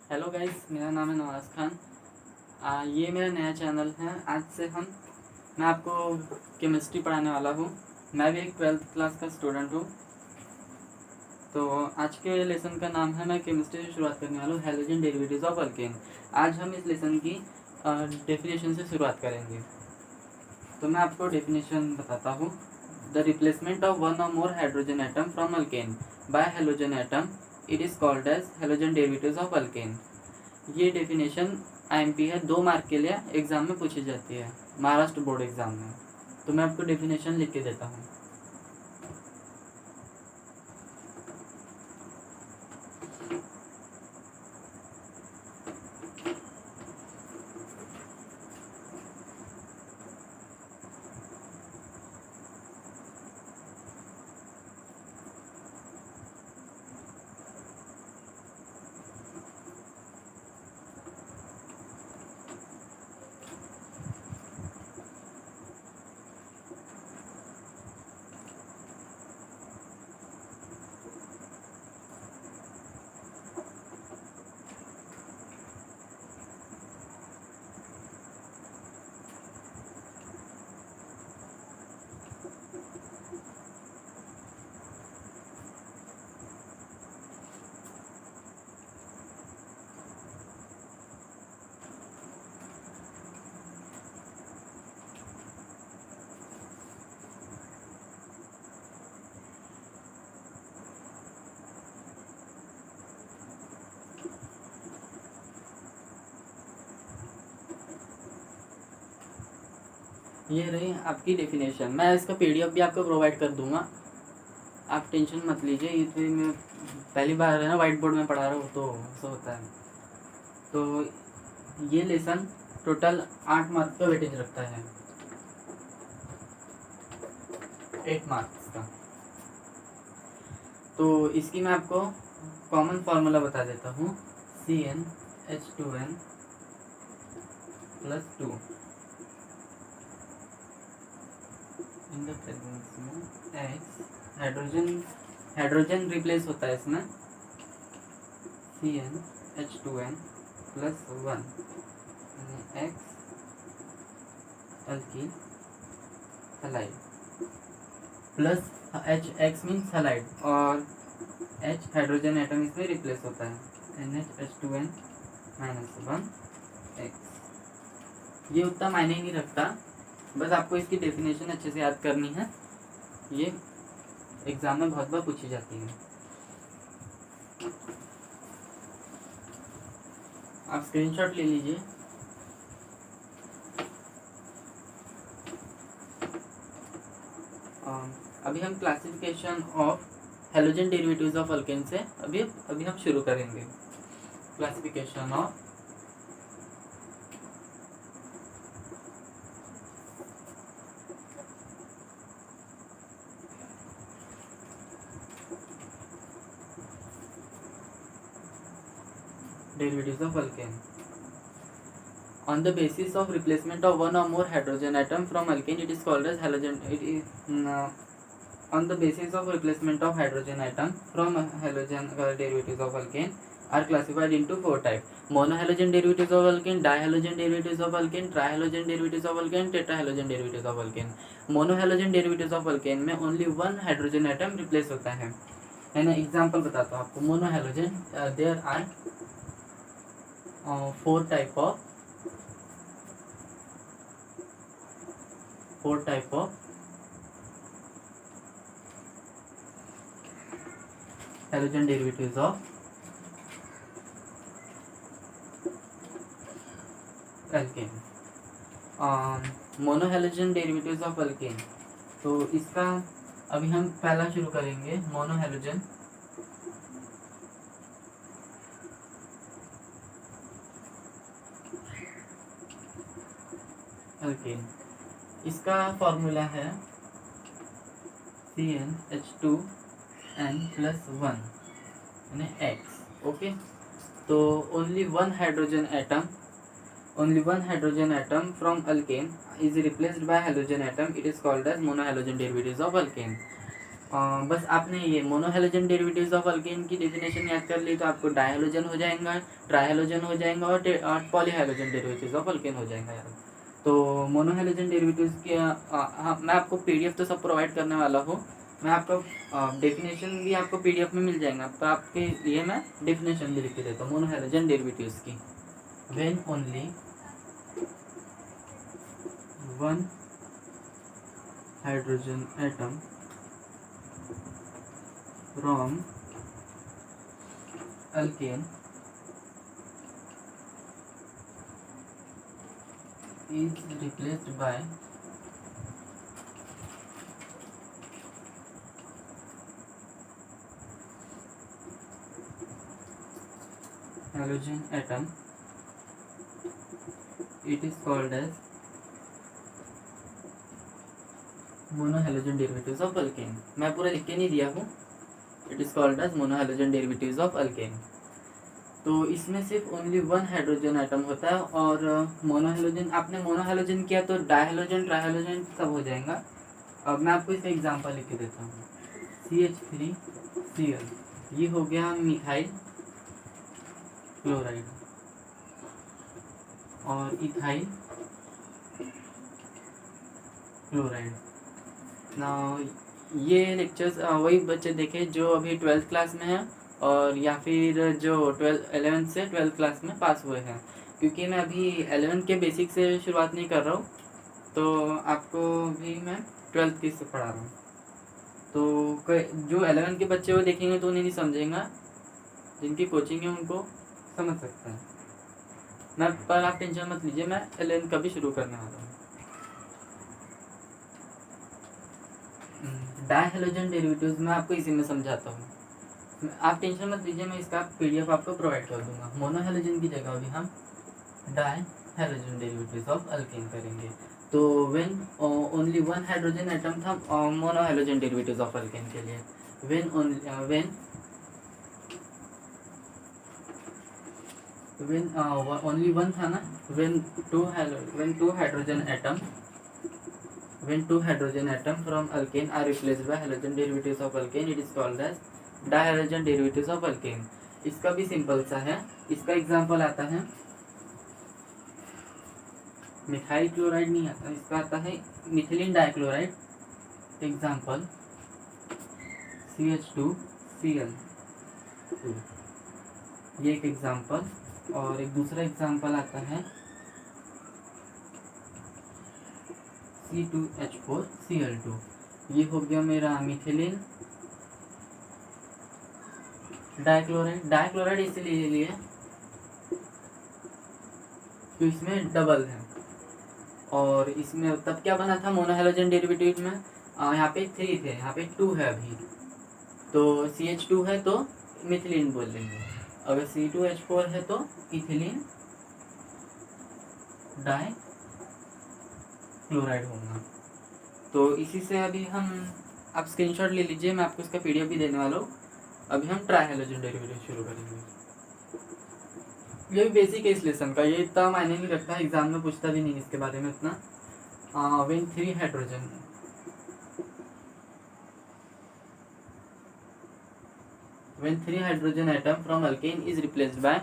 Hello guys, मेरा नाम है नवाज़ खान। ये मेरा नया चैनल है। आज से मैं आपको केमिस्ट्री पढ़ाने वाला हूँ। मैं भी एक 12th क्लास का स्टूडेंट हूँ। तो आज के लेसन का नाम है, मैं केमिस्ट्री से शुरुआत करने वाला हूँ, हैलोजन डेरिवेटिव्स ऑफ अल्केन। आज हम इस लेसन की डेफिनेशन से शुरुआत करेंगे। तो मैं आपको डेफिनेशन बताता हूँ। The replacement of one or more hydrogen atom from alkane by halogen atom, it is called as halogen derivatives of alkane. ये डेफिनेशन IMP है, 2 मार्क के लिए एग्ज़ाम में पूछी जाती है, महाराष्ट्र बोर्ड एग्ज़ाम में। तो मैं आपको डेफिनेशन लिख के देता हूँ। ये रही आपकी डेफिनेशन। मैं इसका PDF भी आपको प्रोवाइड कर दूंगा, आप टेंशन मत लीजिए। ये तो मैं पहली बार है ना वाइट बोर्ड में पढ़ा रहा हूँ, तो ऐसा होता है। तो ये लेसन टोटल 8 मार्क का वेटेज रखता है, 8 मार्क्स का। तो इसकी मैं आपको कॉमन फार्मूला बता देता हूँ। CnH2n + 2 इन द प्रेजेंस में X हाइड्रोजन रिप्लेस होता है इसमें, CnH2n + 1 X alkyne halide plus H means halide, और H हाइड्रोजन एटम इसमें रिप्लेस होता है, NH2n - 1 X। ये उतना मायने ही नहीं रखता, बस आपको इसकी डेफिनेशन अच्छे से याद करनी है। ये एग्जाम में बहुत बार पूछी जाती है। आप स्क्रीनशॉट ले लीजिए। अभी हम classification of halogen derivatives of alkane से अभी हम शुरू करेंगे। Classification of derivatives of alkane. On the basis of replacement of one or more hydrogen atom from alkane, it is called as halogen. On the basis of replacement of hydrogen atom from halogen derivatives of alkane are classified into 4 types: monohalogen derivatives of alkane, dihalogen derivatives of alkane, trihalogen derivatives of alkane, tetrahalogen derivatives of alkane. monohalogen derivatives of alkane में only one hydrogen atom replace होता है ना। Example बताता हूँ आपको। Monohalogen, there are 4 type of halogen derivatives of alkane. Monohalogen derivatives of alkane, तो इसका अभी हम पहला शुरू करेंगे। मोनोहैलोजन अल्केन, इसका फॉर्मूला है CnH2n + 1 यानी X। ओके, तो only one hydrogen atom from alkane is replaced by halogen atom. It is called as monohalogen derivatives of alkane. बस आपने ये मोनोहेलोजन डेरिवेटिव्स ऑफ अल्केन की डेफिनेशन याद कर ली तो आपको डायहेलोजन हो जाएगा, ट्राइहेलोजन हो जाएगा और पॉलीहेलोजन डेरिवेटिव्स ऑफ अल्केन हो जाएगा यार। तो मोनोहेलोजन डेरिवेटिव्स के हाँ, मैं आपको पीडीएफ तो सब प्रोवाइड करने वाला हूँ। मैं आपको डेफिनेशन भी आपको पीडीएफ में मिल जाएगा, तो आपके लिए मैं डेफिनेशन भी लिख के देता हूँ मोनोहेलोजन डेरिवेटिव्स की। When only one hydrogen atom from alkane is replaced by halogen atom, it is called as monohalogen derivatives of alkane। मैं पूरा लिख के नहीं दिया हूँ, it is called as monohalogen derivatives of alkane. तो इसमें सिर्फ ओनली वन हाइड्रोजन एटम होता है, और मोनोहेलोजन आपने मोनोहेलोजन किया तो डायहेलोजन ट्राइहेलोजन सब हो जाएगा। अब मैं आपको इसका एग्जांपल लिख के देता हूँ। CH3Cl, ये हो गया मिथाइल क्लोराइड, और इथाइल क्लोराइड। ना ये लेक्चर्स वही बच्चे देखे जो अभी 12th क्लास में हैं, और या फिर जो 11th से 12th क्लास में पास हुए हैं, क्योंकि मैं अभी 11th के बेसिक से शुरुआत नहीं कर रहा हूँ, तो आपको भी मैं 12th की से पढ़ा रहा हूँ। तो जो 11th के बच्चे वो देखेंगे तो उन्हें नहीं समझेगा, जिनकी कोचिंग है उनको समझ सकते हैं। मैं पर आप टेंशन मत लीजिए, मैं 11th का भी शुरू करने वाला हूँ। डायहेलोजन डेरिवेटिव्स मैं आपको इसी में समझाता हूँ, आप टेंशन मत लीजिए, मैं इसका पीडीएफ आपको प्रोवाइड कर दूंगा। मोनोहेलोजन की जगह अभी हम डायहेलोजन डेरिवेटिव्स ऑफ अल्केन करेंगे। तो when only one hydrogen atom था मोनोहेलोजन डेरिवेटिव्स ऑफ अल्केन के लिए। व्हेन ओनली वन था ना, when two hydrogen atom from alkane are replaced by hydrogen derivatives of alkane, it is called as dihydrogen derivatives of alkane. इसका भी simple सा है, इसका एग्जांपल आता है मिथाइल क्लोराइड नहीं आता, इसका आता है मिथिलीन डाइक्लोराइड। एग्जांपल CH2Cl, ये एक एग्जांपल। और एक दूसरा एग्जांपल आता है C2H4Cl2, ये हो गया मेरा मिथिलीन डाइक्लोराइड। डाइक्लोराइड इसलिए लिए तो इसमें डबल है, और इसमें तब क्या बना था मोनोहेलोजन डेरिवेटिव में, यहाँ पे 3 थे, यहाँ पे 2 है अभी, तो CH2 है तो मिथिलीन बोल देंगे, अगर C2H4 है तो इथिलीन डाइक्लोराइड होगा। तो इसी से अभी हम, आप स्क्रीनशॉट ले लीजिए, मैं आपको इसका पीडीएफ भी देने वाला हूँ। अभी हम ट्राइहेलोजन डेरिवेटिव शुरू करेंगे। ये भी बेसिक है इस लेसन का, ये इतना मायने नहीं रखता, एग्जाम में पूछता भी नहीं इसके बारे में इतना। When 3 hydrogen atom from alkane is replaced by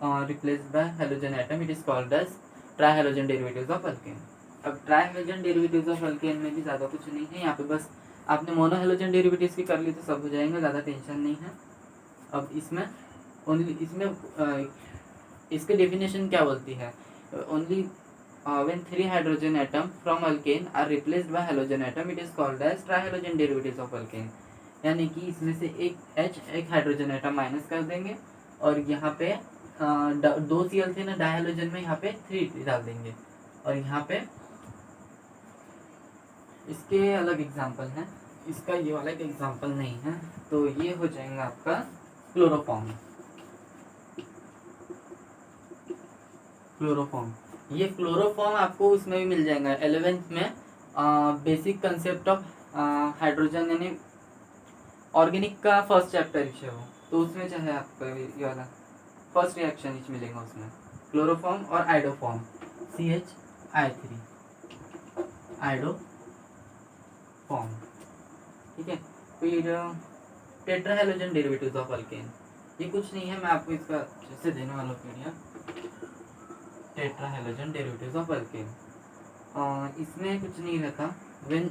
hydrogen atom, it is called as trihalogen derivatives of alkane. अब ट्राइहेलोजन डेरिवेटिव्स ऑफ अल्केन में भी ज़्यादा कुछ नहीं है, यहाँ पे बस आपने मोनोहेलोजन डेरिवेटिव्स की कर ली तो सब हो जाएंगे, ज़्यादा टेंशन नहीं है। अब इसमें इसके डेफिनेशन क्या बोलती है, only when 3 hydrogen atom from alkane are replaced by hydrogen atom, it is called as trihalogen derivatives of alkane. यानी कि इसमें से एक हाइड्रोजन एटम माइनस कर देंगे, और यहाँ पे 2 Cl थे ना डायहेलोजन में, यहाँ पे 3 डाल देंगे, और यहाँ पे इसके अलग एग्जाम्पल हैं, इसका ये वाला एक एग्जाम्पल नहीं है। तो ये हो जाएगा आपका क्लोरोफॉर्म। ये क्लोरोफॉर्म आपको उसमें भी मिल जाएगा 11th में, बेसिक कंसेप्ट ऑफ हाइड्रोजन यानी ऑर्गेनिक का फर्स्ट चैप्टर है वो, तो उसमें चाहे आपका ये वाला फर्स्ट रिएक्शन मिलेगा उसमें, क्लोरोफॉर्म और आइडोफॉर्म, CH3 आइडोफॉर्म, ठीक है। फिर tetra halogen derivatives of alkane, ये कुछ नहीं है, मैं आपको इसका अच्छे से देने वाला हूँ PDF. Tetra halogen derivatives of alkane, इसमें कुछ नहीं रहता। When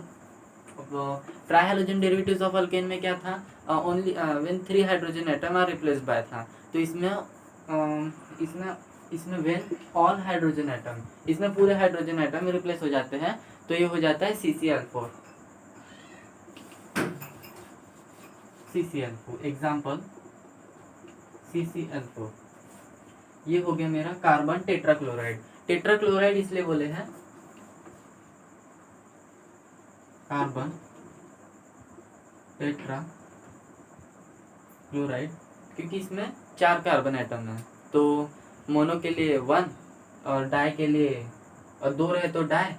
tri halogen derivatives of alkane में क्या था, only when 3 hydrogen atom are replaced by था। तो इसमें व्हेन ऑल हाइड्रोजन एटम, इसमें पूरे हाइड्रोजन एटम रिप्लेस हो जाते हैं, तो ये हो जाता है CCl4। CCl4 एग्जाम्पल CCl4, ये हो गया मेरा कार्बन टेट्राक्लोराइड। टेट्राक्लोराइड इसलिए बोले हैं कार्बन टेट्राक्लोराइड क्योंकि इसमें 4 कार्बन एटम है। तो मोनो के लिए 1 और डाई के लिए, और 2 रहे तो डाई,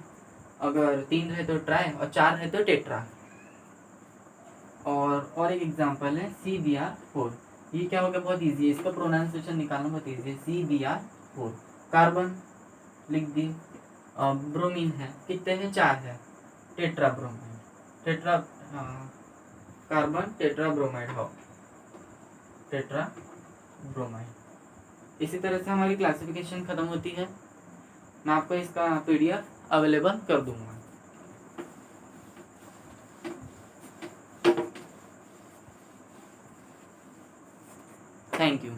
अगर 3 रहे तो ट्राई, और 4 रहे तो टेट्रा। और एक एग्जांपल है CBr4, ये क्या होगा, बहुत इजी है, इसका प्रोनाउंसिएशन निकालना बहुत इजी है। CBr4 कार्बन लिख दी, ब्रोमीन है, कितने हैं, 4 है, tetra bromide, carbon tetra bromide हो, टेट्रा ब्रोमाइड। इसी तरह से हमारी क्लासिफिकेशन खत्म होती है। मैं आपको इसका PDF अवेलेबल कर दूंगा। Thank you.